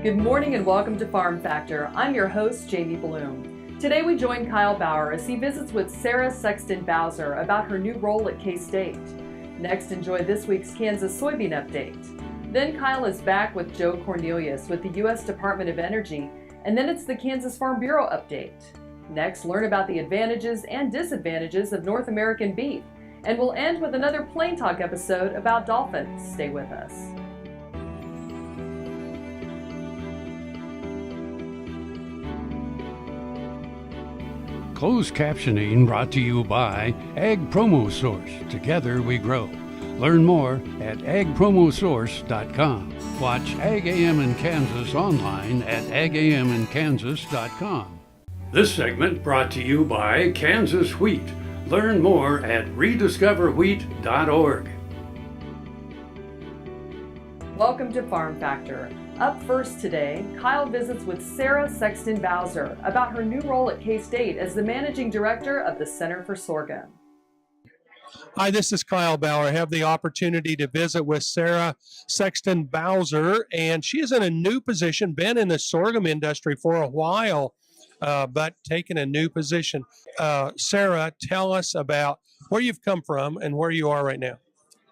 Good morning and welcome to Farm Factor. I'm your host, Jamie Bloom. Today we join Kyle Bauer as he visits with Sarah Sexton-Bowser about her new role at K-State. Next, enjoy this week's Kansas Soybean update. Then Kyle is back with Joe Cornelius with the U.S. Department of Energy, and then it's the Kansas Farm Bureau update. Next, learn about the advantages and disadvantages of North American beef, and we'll end with another Plain Talk episode about Dolphins. Stay with us. Closed captioning brought to you by Ag Promo Source. Together we grow. Learn more at agpromosource.com. Watch Ag AM in Kansas online at agaminkansas.com. This segment brought to you by Kansas Wheat. Learn more at rediscoverwheat.org. Welcome to Farm Factor. Up first today, Kyle visits with Sarah Sexton-Bowser about her new role at K-State as the Managing Director of the Center for Sorghum. Hi, this is Kyle Bauer. I have the opportunity to visit with Sarah Sexton-Bowser, and she is in a new position, been in the sorghum industry for a while, but taken a new position. Sarah, tell us about where you've come from and where you are right now.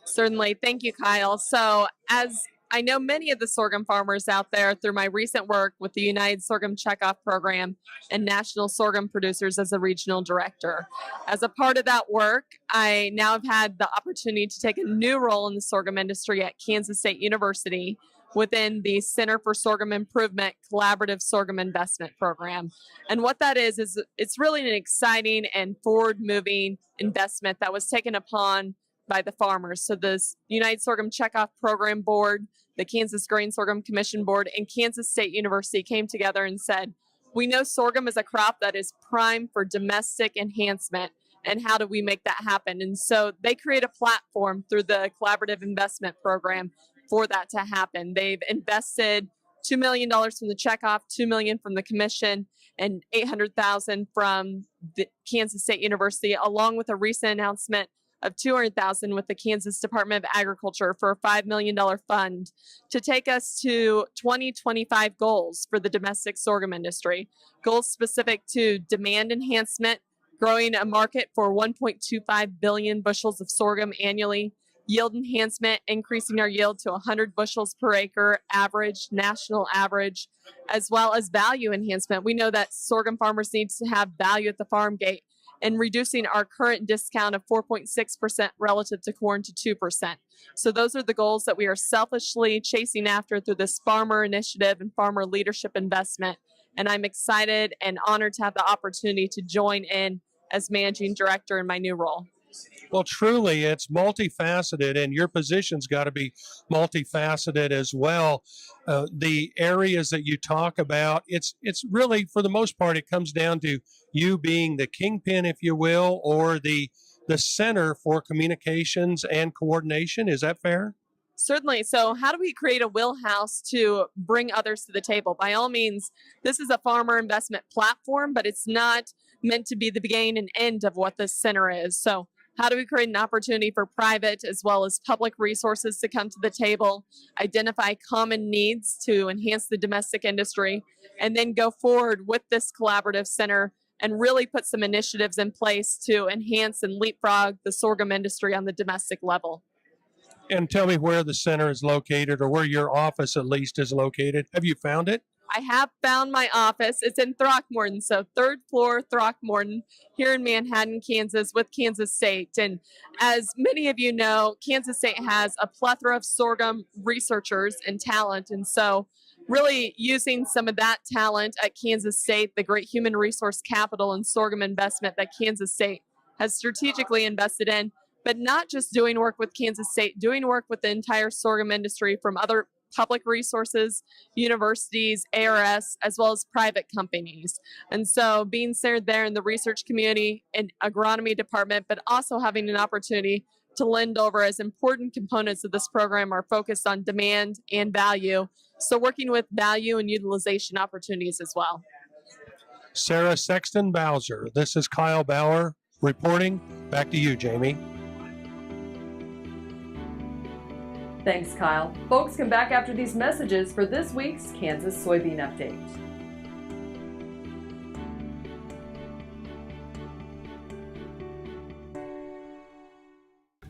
Certainly. Thank you, Kyle. So as I know many of the sorghum farmers out there through my recent work with the United Sorghum Checkoff Program and National Sorghum Producers as a regional director. As a part of that work, I now have had the opportunity to take a new role in the sorghum industry at Kansas State University within the Center for Sorghum Improvement Collaborative Sorghum Investment Program. And what that is it's really an exciting and forward-moving investment that was taken upon by the farmers. So the United Sorghum Checkoff Program Board, the Kansas Grain Sorghum Commission Board, and Kansas State University came together and said, we know sorghum is a crop that is prime for domestic enhancement, and how do we make that happen? And so they create a platform through the Collaborative Investment Program for that to happen. They've invested $2 million from the checkoff, $2 million from the commission, and $800,000 from the Kansas State University, along with a recent announcement of $200,000 with the Kansas Department of Agriculture for a $5 million fund to take us to 2025 goals for the domestic sorghum industry. Goals specific to demand enhancement, growing a market for 1.25 billion bushels of sorghum annually, yield enhancement, increasing our yield to 100 bushels per acre average, national average, as well as value enhancement. We know that sorghum farmers need to have value at the farm gate, and reducing our current discount of 4.6% relative to corn to 2%. So those are the goals that we are selfishly chasing after through this farmer initiative and farmer leadership investment. And I'm excited and honored to have the opportunity to join in as managing director in my new role. Well, truly, it's multifaceted, and your position's got to be multifaceted as well. The areas that you talk about, it's really, for the most part, it comes down to you being the kingpin, if you will, or the center for communications and coordination. Is that fair? Certainly. So how do we create a wheelhouse to bring others to the table? By all means, this is a farmer investment platform, but it's not meant to be the beginning and end of what this center is. So how do we create an opportunity for private as well as public resources to come to the table, identify common needs to enhance the domestic industry, and then go forward with this collaborative center and really put some initiatives in place to enhance and leapfrog the sorghum industry on the domestic level? And tell me where the center is located, or where your office at least is located. Have you found it? I have found my office. It's in Throckmorton, so third floor Throckmorton here in Manhattan, Kansas with Kansas State. And as many of you know, Kansas State has a plethora of sorghum researchers and talent. And so really using some of that talent at Kansas State, the great human resource capital and sorghum investment that Kansas State has strategically invested in, but not just doing work with Kansas State, doing work with the entire sorghum industry from other public resources, universities, ARS, as well as private companies. And so being centered there in the research community and agronomy department, but also having an opportunity to lend over as important components of this program are focused on demand and value. So working with value and utilization opportunities as well. Sarah Sexton-Bowser. This is Kyle Bauer, reporting. Back to you, Jamie. Thanks, Kyle. Folks, come back after these messages for this week's Kansas Soybean Update.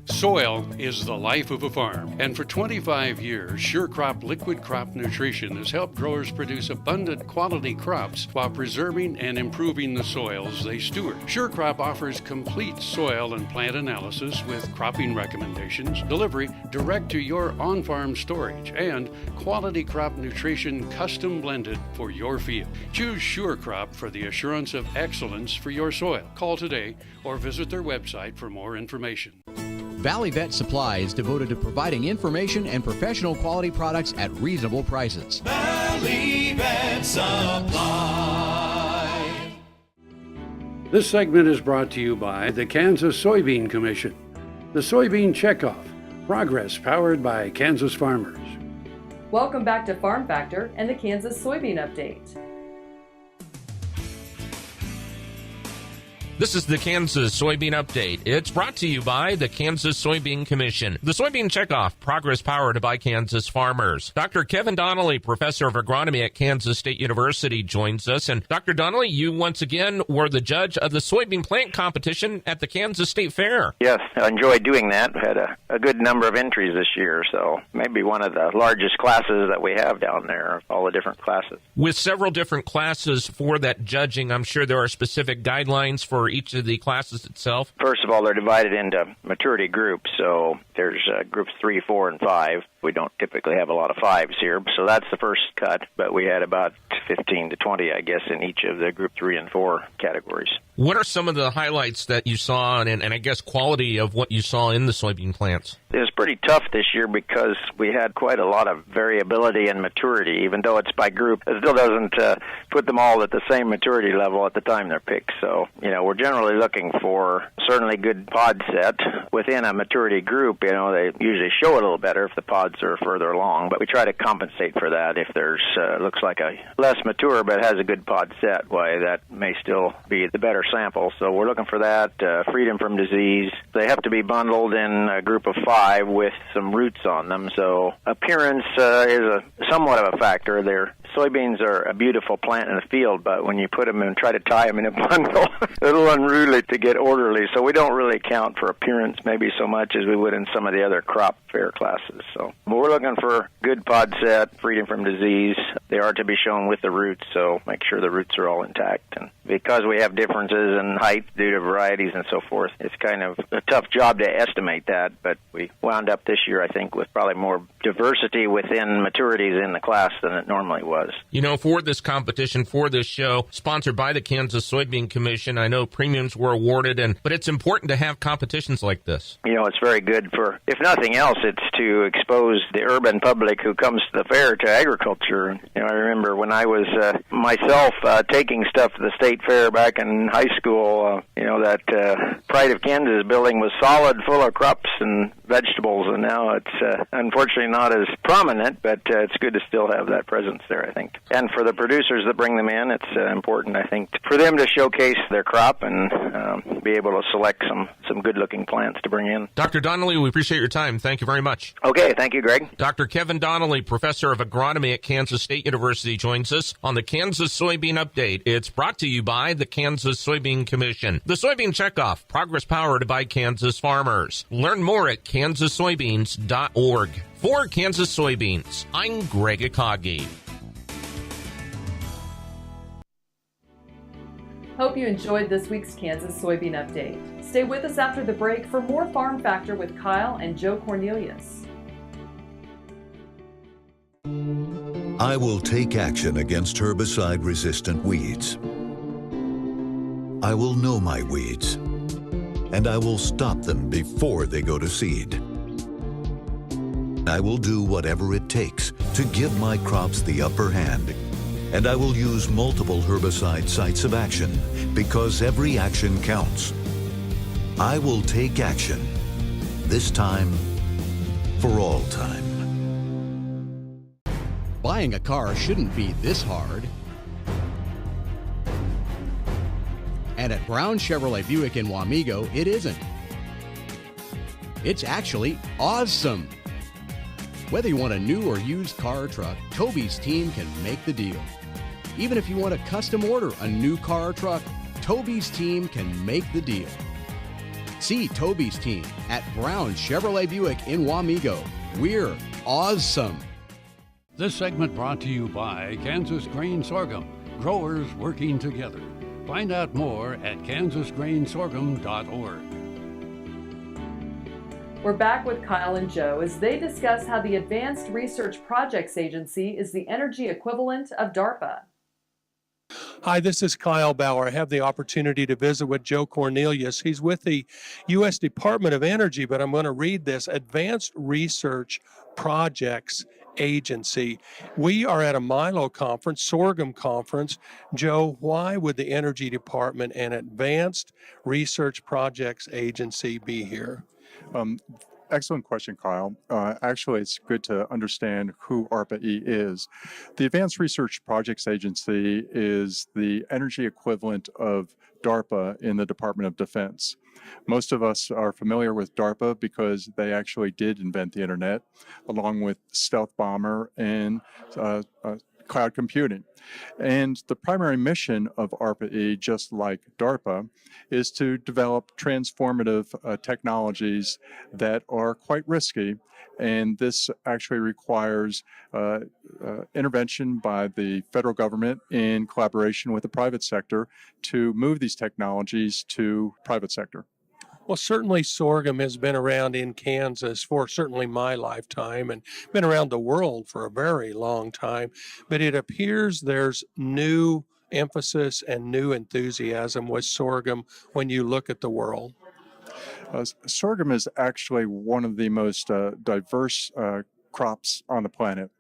Soil is the life of a farm, and for 25 years, SureCrop Liquid Crop Nutrition has helped growers produce abundant quality crops while preserving and improving the soils they steward. SureCrop offers complete soil and plant analysis with cropping recommendations, delivery direct to your on-farm storage, and quality crop nutrition custom blended for your field. Choose SureCrop for the assurance of excellence for your soil. Call today or visit their website for more information. Valley Vet Supply is devoted to providing information and professional quality products at reasonable prices. Valley Vet Supply. This segment is brought to you by the Kansas Soybean Commission. The Soybean Checkoff, progress powered by Kansas farmers. Welcome back to Farm Factor and the Kansas Soybean Update. This is the Kansas Soybean Update. It's brought to you by the Kansas Soybean Commission. The Soybean Checkoff, progress powered by Kansas farmers. Dr. Kevin Donnelly, professor of agronomy at Kansas State University, joins us. And Dr. Donnelly, you once again were the judge of the soybean plant competition at the Kansas State Fair. Yes, I enjoyed doing that. We had a good number of entries this year, so maybe one of the largest classes that we have down there, all the different classes. With several different classes for that judging, I'm sure there are specific guidelines for each of the classes itself. First of all, they're divided into maturity groups, so there's groups 3, 4, and 5. We don't typically have a lot of 5s here, so that's the first cut, but we had about 15 to 20, I guess, in each of the group 3 and 4 categories. What are some of the highlights that you saw and I guess quality of what you saw in the soybean plants? It was pretty tough this year because we had quite a lot of variability in maturity. Even though it's by group, it still doesn't put them all at the same maturity level at the time they're picked. So, we're generally looking for certainly good pod set within a maturity group. They usually show a little better if the pods are further along, but we try to compensate for that. If there's looks like a less mature but has a good pod set, why that may still be the better sample. So we're looking for that. Freedom from disease. They have to be bundled in a group of 5 with some roots on them. So appearance is somewhat of a factor there. Soybeans are a beautiful plant in the field, but when you put them and try to tie them in a bundle, a little unruly to get orderly. So we don't really count for appearance maybe so much as we would in some of the other crop fair classes. So we're looking for good pod set, freedom from disease. They are to be shown with the roots, so make sure the roots are all intact. And because we have differences in height due to varieties and so forth, it's kind of a tough job to estimate that, but we wound up this year, I think, with probably more diversity within maturities in the class than it normally was. For this competition, for this show, sponsored by the Kansas Soybean Commission, I know premiums were awarded, but it's important to have competitions like this. It's very good for, if nothing else, it's to expose the urban public who comes to the fair to agriculture. I remember when I was myself taking stuff to the state fair back in high school, that Pride of Kansas building was solid, full of crops and vegetables, and now it's unfortunately not as prominent, but it's good to still have that presence there, I think. And for the producers that bring them in, it's important, I think, for them to showcase their crop and be able to select some good-looking plants to bring in. Dr. Donnelly, we appreciate your time. Thank you very much. Okay, thank you, Greg. Dr. Kevin Donnelly, professor of agronomy at Kansas State University, joins us on the Kansas Soybean Update. It's brought to you by the Kansas Soybean Commission. The Soybean Checkoff, progress powered by Kansas farmers. Learn more at kansassoybeans.org. For Kansas Soybeans, I'm Greg Akagi. Hope you enjoyed this week's Kansas Soybean Update. Stay with us after the break for more Farm Factor with Kyle and Joe Cornelius. I will take action against herbicide-resistant weeds. I will know my weeds, and I will stop them before they go to seed. I will do whatever it takes to give my crops the upper hand, and I will use multiple herbicide sites of action because every action counts. I will take action, this time for all time. Buying a car shouldn't be this hard. And at Brown Chevrolet Buick in Wamego, it isn't. It's actually awesome. Whether you want a new or used car or truck, Toby's team can make the deal. Even if you want to custom order a new car or truck, Toby's team can make the deal. See Toby's team at Brown Chevrolet Buick in Wamego. We're awesome. This segment brought to you by Kansas Grain Sorghum, growers working together. Find out more at kansasgrainsorghum.org. We're back with Kyle and Joe as they discuss how the Advanced Research Projects Agency is the energy equivalent of DARPA. Hi, this is Kyle Bauer. I have the opportunity to visit with Joe Cornelius. He's with the U.S. Department of Energy, but I'm going to read this Advanced Research Projects Agency. We are at a Milo conference, sorghum conference. Joe, why would the Energy Department and Advanced Research Projects Agency be here? Excellent question, Kyle. Actually, it's good to understand who ARPA-E is. The Advanced Research Projects Agency is the energy equivalent of DARPA in the Department of Defense. Most of us are familiar with DARPA because they actually did invent the internet, along with stealth bomber and cloud computing. And the primary mission of ARPA-E, just like DARPA, is to develop transformative technologies that are quite risky. And this actually requires intervention by the federal government in collaboration with the private sector to move these technologies to private sector. Well, certainly sorghum has been around in Kansas for certainly my lifetime and been around the world for a very long time. But it appears there's new emphasis and new enthusiasm with sorghum when you look at the world. Sorghum is actually one of the most diverse crops on the planet.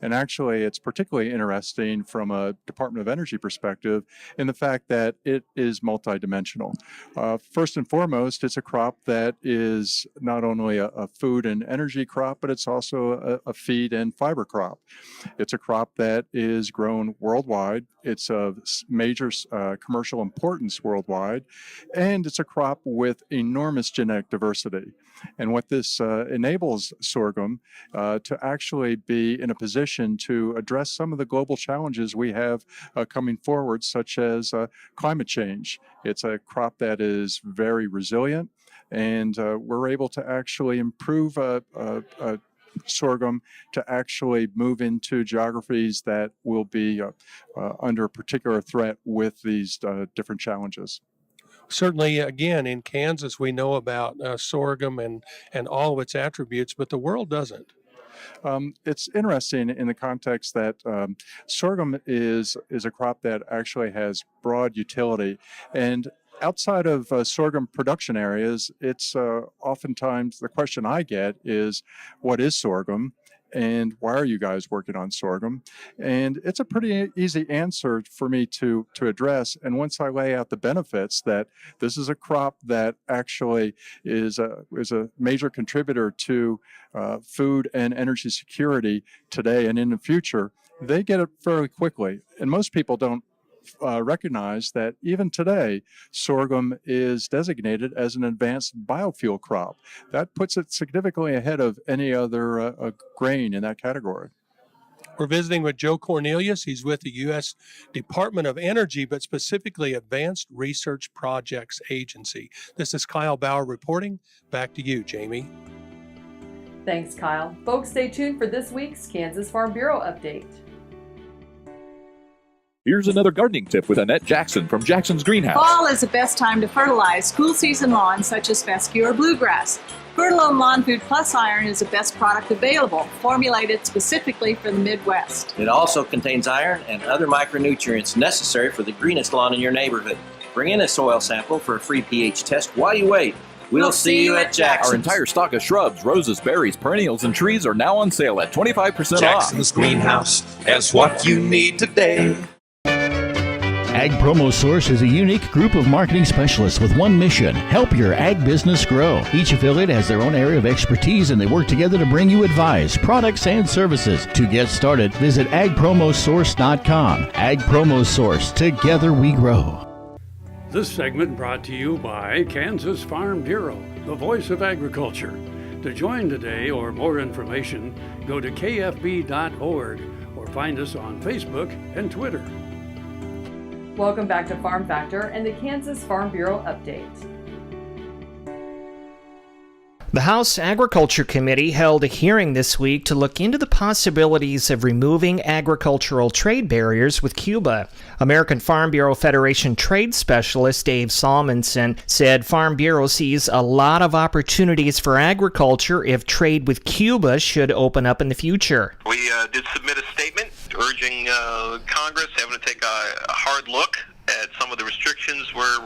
And actually, it's particularly interesting from a Department of Energy perspective in the fact that it is multidimensional. First and foremost, it's a crop that is not only a food and energy crop, but it's also a feed and fiber crop. It's a crop that is grown worldwide. It's of major commercial importance worldwide, and it's a crop with enormous genetic diversity. And what this enables sorghum to actually be in a position to address some of the global challenges we have coming forward, such as climate change. It's a crop that is very resilient, and we're able to actually improve sorghum to actually move into geographies that will be under particular threat with these different challenges. Certainly, again, in Kansas, we know about sorghum and all of its attributes, but the world doesn't. It's interesting in the context that sorghum is a crop that actually has broad utility. And outside of sorghum production areas, it's oftentimes the question I get is, what is sorghum? And why are you guys working on sorghum? And it's a pretty easy answer for me to address. And once I lay out the benefits that this is a crop that actually is a major contributor to food and energy security today and in the future, they get it fairly quickly. And most people don't recognize that even today, sorghum is designated as an advanced biofuel crop. That puts it significantly ahead of any other grain in that category. We're visiting with Joe Cornelius. He's with the U.S. Department of Energy, but specifically Advanced Research Projects Agency. This is Kyle Bauer reporting. Back to you, Jamie. Thanks, Kyle. Folks, stay tuned for this week's Kansas Farm Bureau update. Here's another gardening tip with Annette Jackson from Jackson's Greenhouse. Fall is the best time to fertilize cool season lawns such as fescue or bluegrass. Fertilome Lawn Food Plus Iron is the best product available, formulated specifically for the Midwest. It also contains iron and other micronutrients necessary for the greenest lawn in your neighborhood. Bring in a soil sample for a free pH test while you wait. We'll see you at Jackson's. Our entire stock of shrubs, roses, berries, perennials, and trees are now on sale at 25% off. Jackson's Greenhouse has what you need today. Ag Promo Source is a unique group of marketing specialists with one mission: help your ag business grow. Each affiliate has their own area of expertise, and they work together to bring you advice, products, and services. To get started, visit agpromosource.com. Ag Promo Source. Together we grow. This segment brought to you by Kansas Farm Bureau, the voice of agriculture. To join today or more information, go to kfb.org or find us on Facebook and Twitter. Welcome back to Farm Factor and the Kansas Farm Bureau Update. The House Agriculture Committee held a hearing this week to look into the possibilities of removing agricultural trade barriers with Cuba. American Farm Bureau Federation trade specialist Dave Salmonson said Farm Bureau sees a lot of opportunities for agriculture if trade with Cuba should open up in the future. We did submit a statement urging Congress having to take a hard look at some of the restrictions we're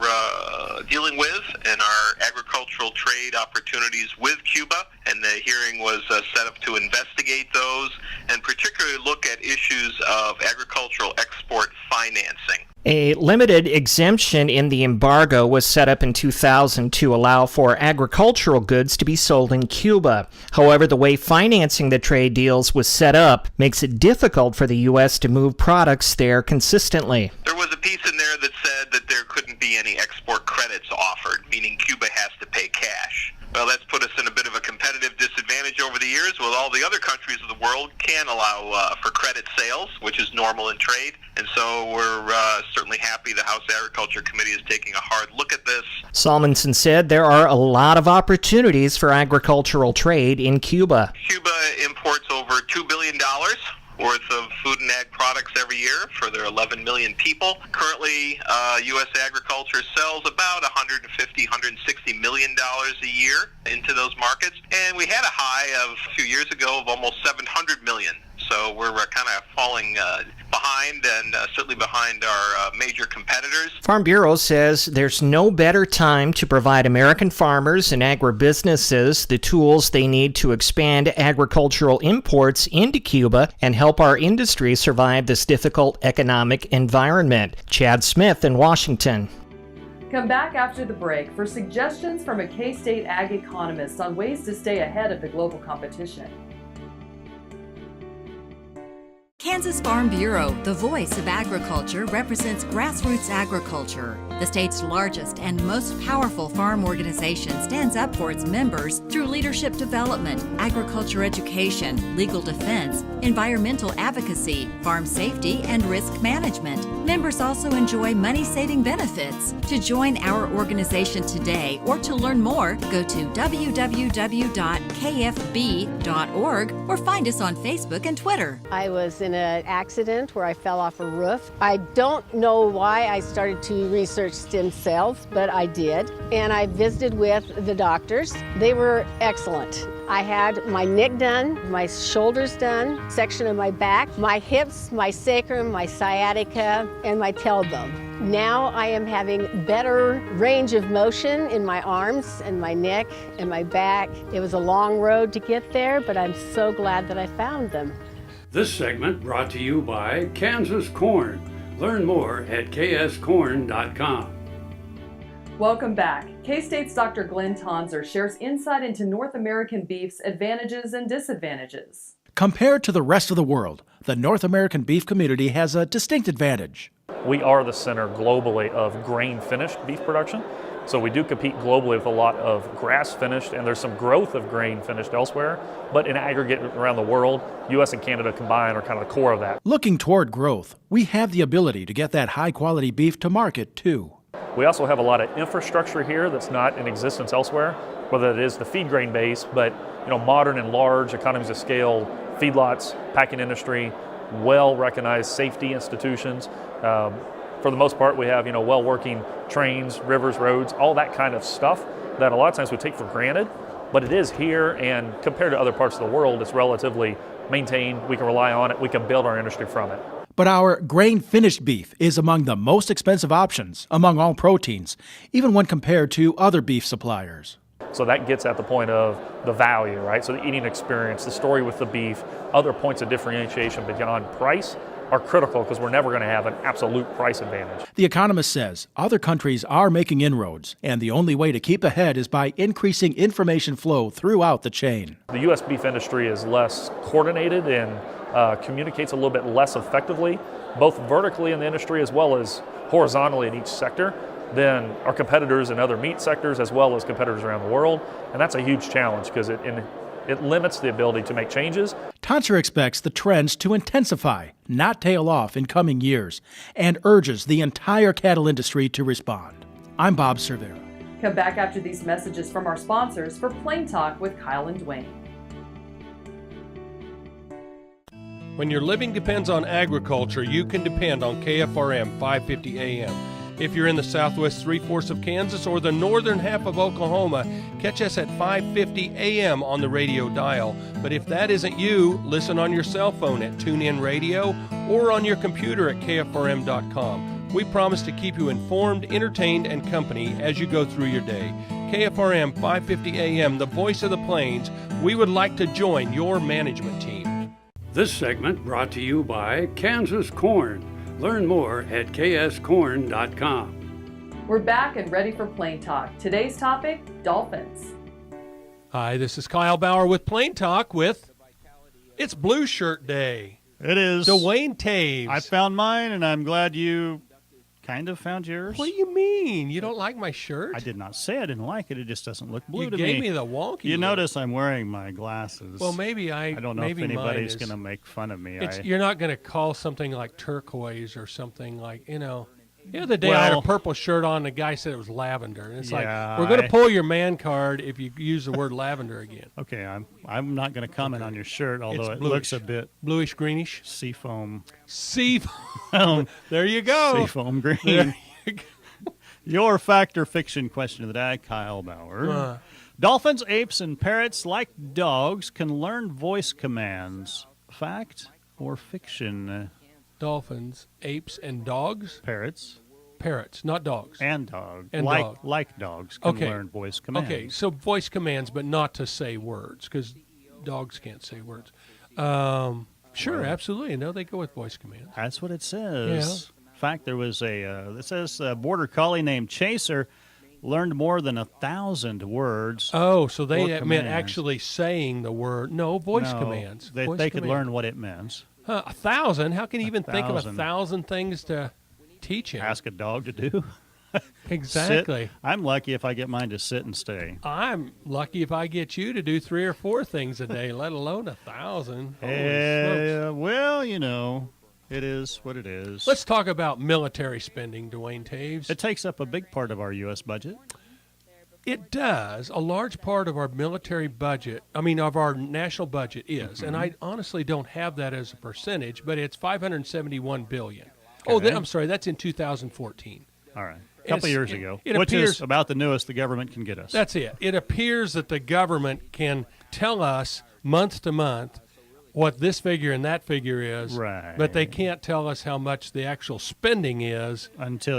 dealing with and our agricultural trade opportunities with Cuba. And the hearing was set up to investigate those and particularly look at issues of agricultural export financing. A limited exemption in the embargo was set up in 2000 to allow for agricultural goods to be sold in Cuba. However, the way financing the trade deals was set up makes it difficult for the U.S. to move products there consistently. There was a piece in there that said that there couldn't be any export credits offered, meaning Cuba has to pay cash. Well, that's put us in a bit of a competitive disadvantage over the years. Well, all the other countries of the world can allow for credit sales, which is normal in trade. And so we're certainly happy the House Agriculture Committee is taking a hard look at this. Salmonson said there are a lot of opportunities for agricultural trade in Cuba. Cuba imports over $2 billion worth of food and ag products every year for their 11 million people. Currently, U.S. agriculture sells about $150, $160 million a year into those markets. And we had a high of a few years ago of almost $700 million. So we're kind of falling behind and certainly behind our major competitors. Farm Bureau says there's no better time to provide American farmers and agribusinesses the tools they need to expand agricultural imports into Cuba and help our industry survive this difficult economic environment. Chad Smith in Washington. Come back after the break for suggestions from a K-State ag economist on ways to stay ahead of the global competition. Kansas Farm Bureau, the voice of agriculture, represents grassroots agriculture. The state's largest and most powerful farm organization stands up for its members through leadership development, agriculture education, legal defense, environmental advocacy, farm safety, and risk management. Members also enjoy money-saving benefits. To join our organization today or to learn more, go to www.kfb.org or find us on Facebook and Twitter. I was in an accident where I fell off a roof. I don't know why I started to research stem cells, but I did. And I visited with the doctors. They were excellent. I had my neck done, my shoulders done, section of my back, my hips, my sacrum, my sciatica, and my tailbone. Now I am having better range of motion in my arms and my neck and my back. It was a long road to get there, but I'm so glad that I found them. This segment brought to you by Kansas Corn. Learn more at kscorn.com. Welcome back. K-State's Dr. Glenn Tonzer shares insight into North American beef's advantages and disadvantages. Compared to the rest of the world, the North American beef community has a distinct advantage. We are the center globally of grain-finished beef production. So we do compete globally with a lot of grass-finished, and there's some growth of grain-finished elsewhere. But in aggregate around the world, U.S. and Canada combined are kind of the core of that. Looking toward growth, we have the ability to get that high-quality beef to market, too. We also have a lot of infrastructure here that's not in existence elsewhere, whether it is the feed grain base, but modern and large economies of scale, feedlots, packing industry, well-recognized safety institutions. For the most part, we have well-working trains, rivers, roads, all that kind of stuff that a lot of times we take for granted. But it is here, and compared to other parts of the world, it's relatively maintained. We can rely on it. We can build our industry from it. But our grain-finished beef is among the most expensive options among all proteins, even when compared to other beef suppliers. So that gets at the point of the value, right? So the eating experience, the story with the beef, other points of differentiation beyond price are critical because we're never going to have an absolute price advantage. The Economist says other countries are making inroads, and the only way to keep ahead is by increasing information flow throughout the chain. The U.S. beef industry is less coordinated and communicates a little bit less effectively, both vertically in the industry as well as horizontally in each sector. than our competitors in other meat sectors as well as competitors around the world. And that's a huge challenge because it limits the ability to make changes. Tonser expects the trends to intensify, not tail off in coming years, and urges the entire cattle industry to respond. I'm Bob Cervera. Come back after these messages from our sponsors for Plain Talk with Kyle and Dwayne. When your living depends on agriculture, you can depend on KFRM 550 AM. If you're in the southwest three-fourths of Kansas or the northern half of Oklahoma, catch us at 550 AM on the radio dial. But if that isn't you, listen on your cell phone at TuneIn Radio or on your computer at KFRM.com. We promise to keep you informed, entertained, and company as you go through your day. KFRM 550 AM, the voice of the plains. We would like to join your management team. This segment brought to you by Kansas Corn. Learn more at kscorn.com. We're back and ready for Plain Talk. Today's topic, Dolphins. Hi, this is Kyle Bauer with Plain Talk with It's Blue Shirt Day. It is. Dwayne Taves. I found mine, and I'm glad you kind of found yours. What do you mean? You don't like my shirt? I did not say I didn't like it. It just doesn't look blue to me. You gave me the wonky. You notice I'm wearing my glasses. Well, maybe I don't know if anybody's going to make fun of me. You're not going to call something like turquoise or something like, the other day I had a purple shirt on, and the guy said it was lavender. And it's like, we're going to pull your man card if you use the word lavender again. Okay, I'm not going to comment on your shirt, although it looks a bit bluish-greenish. Seafoam. Seafoam. There you go. Seafoam green. Your fact or fiction question of the day, Kyle Bauer. Dolphins, apes, and parrots, like dogs, can learn voice commands. Fact or fiction? Dolphins, apes, and dogs? Parrots, not dogs. And dogs. And like dogs can learn voice commands. Okay, so voice commands, but not to say words, because dogs can't say words. Sure, absolutely. No, they go with voice commands. That's what it says. Yeah. In fact, there was it says a border collie named Chaser learned more than 1,000 words. Oh, so they meant actually saying the word. No, voice commands. They could learn what it means. 1,000? How can you even think of 1,000 things to teach him? Ask a dog to do. Exactly. I'm lucky if I get mine to sit and stay. I'm lucky if I get you to do 3 or 4 things a day, let alone 1,000. Well, it is what it is. Let's talk about military spending, Dwayne Taves. It takes up a big part of our U.S. budget. It does. A large part of our military budget, of our national budget is, and I honestly don't have that as a percentage, but it's $571 billion. Okay. I'm sorry, that's in 2014. All right. A couple years ago, which is about the newest the government can get us. That's it. It appears that the government can tell us month to month what this figure and that figure is, right? But they can't tell us how much the actual spending is until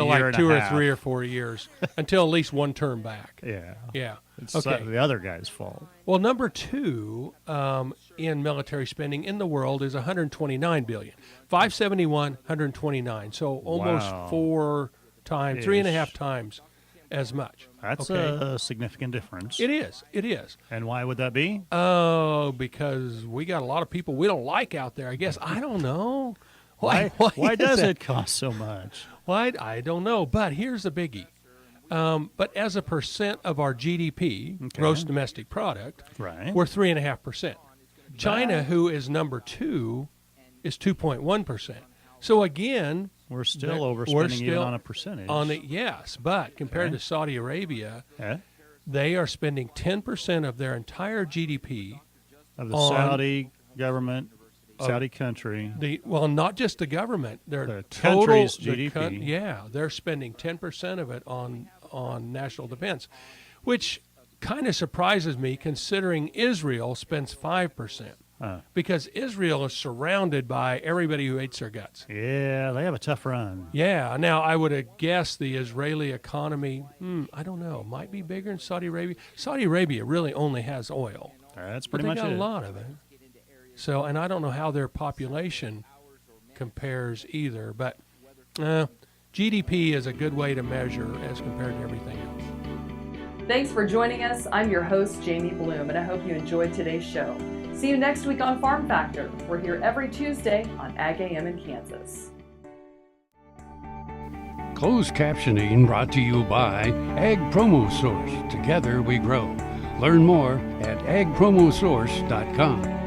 like 2 or 3 or 4 years, until at least one term back. Yeah. It's the other guy's fault. Well, number 2 in military spending in the world is $129 billion. 571, 129. So almost 4 times, 3.5 times as much. That's a significant difference. It is. And why would that be? Oh, because we got a lot of people we don't like out there, I guess. I don't know. Why does it cost so much? Why? I don't know. But here's the biggie. But as a percent of our GDP, gross domestic product, right, we're 3.5%. China, who is number 2, is 2.1%. So again, we're still overspending even on a percentage. Yes, but compared to Saudi Arabia, they are spending 10% of their entire GDP of the Saudi government, Saudi country. Not just the government, their total country's GDP. They're spending 10% of it on national defense, which kind of surprises me considering Israel spends 5%. Because Israel is surrounded by everybody who hates their guts. Yeah, they have a tough run. Yeah. Now, I would have guessed the Israeli economy, I don't know, might be bigger than Saudi Arabia. Saudi Arabia really only has oil. That's pretty much it. But they got a lot of it. So, and I don't know how their population compares either. But GDP is a good way to measure as compared to everything else. Thanks for joining us. I'm your host, Jamie Bloom, and I hope you enjoyed today's show. See you next week on Farm Factor. We're here every Tuesday on Ag AM in Kansas. Closed captioning brought to you by Ag Promo Source. Together we grow. Learn more at agpromosource.com.